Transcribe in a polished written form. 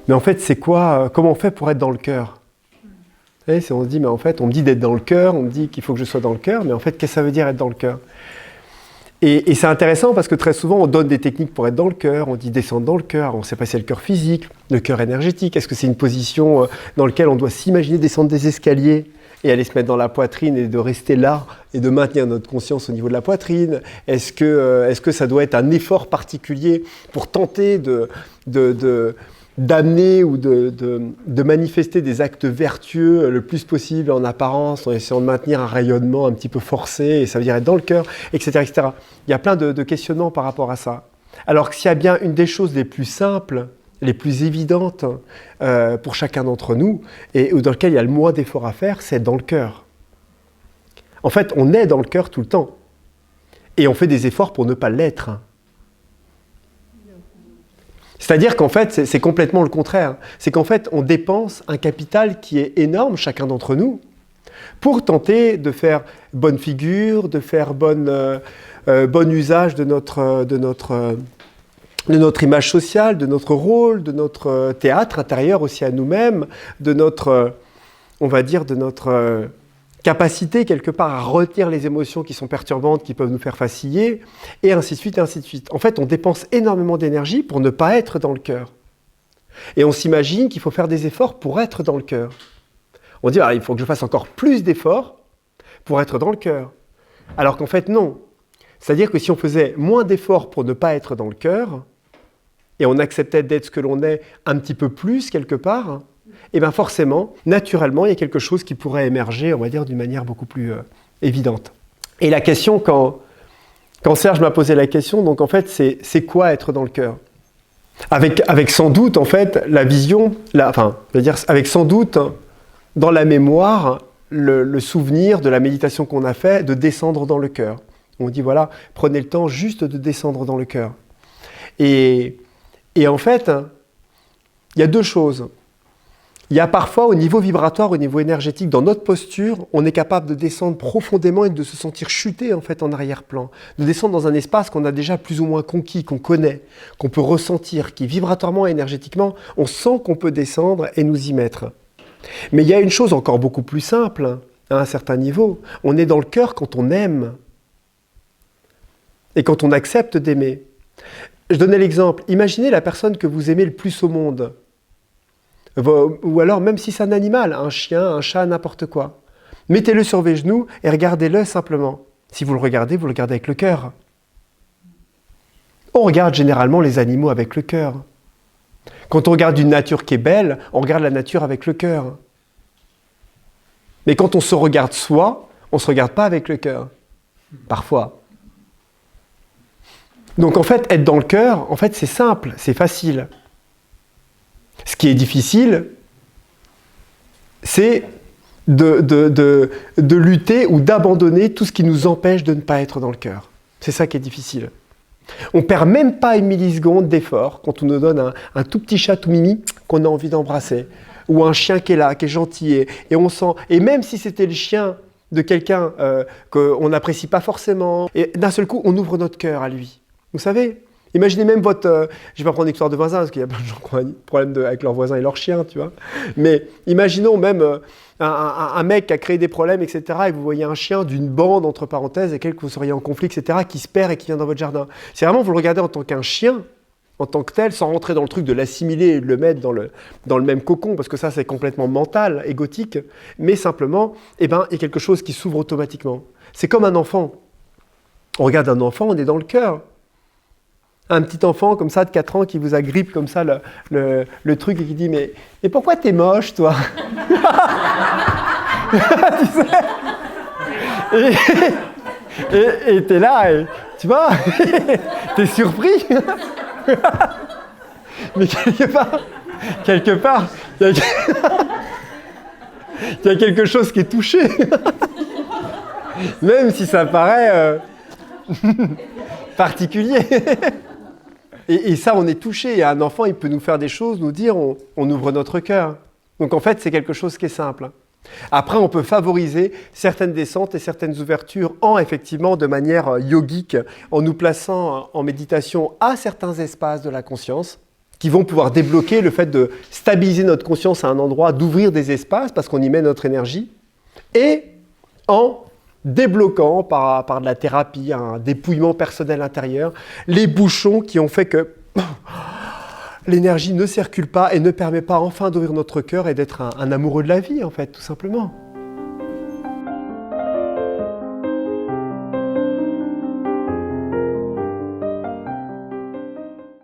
Mais en fait, c'est quoi, comment on fait pour être dans le cœur? On se dit, mais en fait, on me dit d'être dans le cœur, on me dit qu'il faut que je sois dans le cœur, mais en fait, qu'est-ce que ça veut dire être dans le cœur? Et c'est intéressant parce que très souvent, on donne des techniques pour être dans le cœur, on dit descendre dans le cœur, on ne sait pas si c'est le cœur physique, le cœur énergétique, est-ce que c'est une position dans laquelle on doit s'imaginer descendre des escaliers et aller se mettre dans la poitrine et de rester là et de maintenir notre conscience au niveau de la poitrine? Est-ce que ça doit être un effort particulier pour tenter d'amener ou de manifester des actes vertueux le plus possible en apparence, en essayant de maintenir un rayonnement un petit peu forcé, et ça veut dire être dans le cœur, etc., etc. Il y a plein de questionnements par rapport à ça. Alors que s'il y a bien une des choses les plus simples, les plus évidentes pour chacun d'entre nous, et dans lequel il y a le moins d'efforts à faire, c'est être dans le cœur. En fait, on est dans le cœur tout le temps. Et on fait des efforts pour ne pas l'être. C'est-à-dire qu'en fait, c'est complètement le contraire. C'est qu'en fait, on dépense un capital qui est énorme, chacun d'entre nous, pour tenter de faire bonne figure, de faire bon usage de notre image sociale, de notre rôle, de notre théâtre intérieur aussi à nous-mêmes, de notre, on va dire, de notre capacité quelque part à retenir les émotions qui sont perturbantes, qui peuvent nous faire vaciller, et ainsi de suite, et ainsi de suite. En fait, on dépense énormément d'énergie pour ne pas être dans le cœur. Et on s'imagine qu'il faut faire des efforts pour être dans le cœur. On dit, il faut que je fasse encore plus d'efforts pour être dans le cœur. Alors qu'en fait, non. C'est-à-dire que si on faisait moins d'efforts pour ne pas être dans le cœur, et on acceptait d'être ce que l'on est un petit peu plus quelque part, et bien forcément, naturellement, il y a quelque chose qui pourrait émerger, on va dire, d'une manière beaucoup plus évidente. Et la question, quand Serge m'a posé la question, donc en fait, c'est quoi être dans le cœur? Avec sans doute, en fait, la vision, avec sans doute, dans la mémoire, le souvenir de la méditation qu'on a fait, de descendre dans le cœur. On dit, voilà, prenez le temps juste de descendre dans le cœur. Et en fait, il y a deux choses. Il y a parfois, au niveau vibratoire, au niveau énergétique, dans notre posture, on est capable de descendre profondément et de se sentir chuter en fait en arrière-plan, de descendre dans un espace qu'on a déjà plus ou moins conquis, qu'on connaît, qu'on peut ressentir, qui vibratoirement et énergétiquement, on sent qu'on peut descendre et nous y mettre. Mais il y a une chose encore beaucoup plus simple, à un certain niveau, on est dans le cœur quand on aime et quand on accepte d'aimer. Je donnais l'exemple, imaginez la personne que vous aimez le plus au monde. Ou alors même si c'est un animal, un chien, un chat, n'importe quoi. Mettez-le sur vos genoux et regardez-le simplement. Si vous le regardez avec le cœur. On regarde généralement les animaux avec le cœur. Quand on regarde une nature qui est belle, on regarde la nature avec le cœur. Mais quand on se regarde soi, on ne se regarde pas avec le cœur. Parfois. Donc en fait, être dans le cœur, en fait c'est simple, c'est facile. Ce qui est difficile, c'est de lutter ou d'abandonner tout ce qui nous empêche de ne pas être dans le cœur. C'est ça qui est difficile. On ne perd même pas une milliseconde d'effort quand on nous donne un tout petit chat tout mimi qu'on a envie d'embrasser, ou un chien qui est là, qui est gentil, et on sent, et même si c'était le chien de quelqu'un qu'on n'apprécie pas forcément, et d'un seul coup, on ouvre notre cœur à lui. Vous savez ? Imaginez même votre... je ne vais pas prendre l'histoire de voisins, parce qu'il y a plein de gens qui ont un problème avec leurs voisins et leurs chiens, tu vois. Mais imaginons même un mec qui a créé des problèmes, etc. Et vous voyez un chien d'une bande, entre parenthèses, et quelqu'un que vous seriez en conflit, etc., qui se perd et qui vient dans votre jardin. C'est vraiment, vous le regardez en tant qu'un chien, en tant que tel, sans rentrer dans le truc de l'assimiler et de le mettre dans le même cocon, parce que ça, c'est complètement mental, égotique. Mais simplement, il y a quelque chose qui s'ouvre automatiquement. C'est comme un enfant. On regarde un enfant, on est dans le cœur. Un petit enfant comme ça de 4 ans qui vous agrippe comme ça le truc et qui dit mais pourquoi t'es moche toi? Tu sais, et t'es là et, tu vois, t'es surpris. Mais quelque part il y a quelque chose qui est touché. Même si ça paraît particulier. Et ça, on est touché. Et un enfant, il peut nous faire des choses, nous dire, on ouvre notre cœur. Donc en fait, c'est quelque chose qui est simple. Après, on peut favoriser certaines descentes et certaines ouvertures effectivement, de manière yogique, en nous plaçant en méditation à certains espaces de la conscience, qui vont pouvoir débloquer le fait de stabiliser notre conscience à un endroit, d'ouvrir des espaces parce qu'on y met notre énergie, et en débloquant par de la thérapie, un dépouillement personnel intérieur, les bouchons qui ont fait que l'énergie ne circule pas et ne permet pas enfin d'ouvrir notre cœur et d'être un amoureux de la vie, en fait, tout simplement.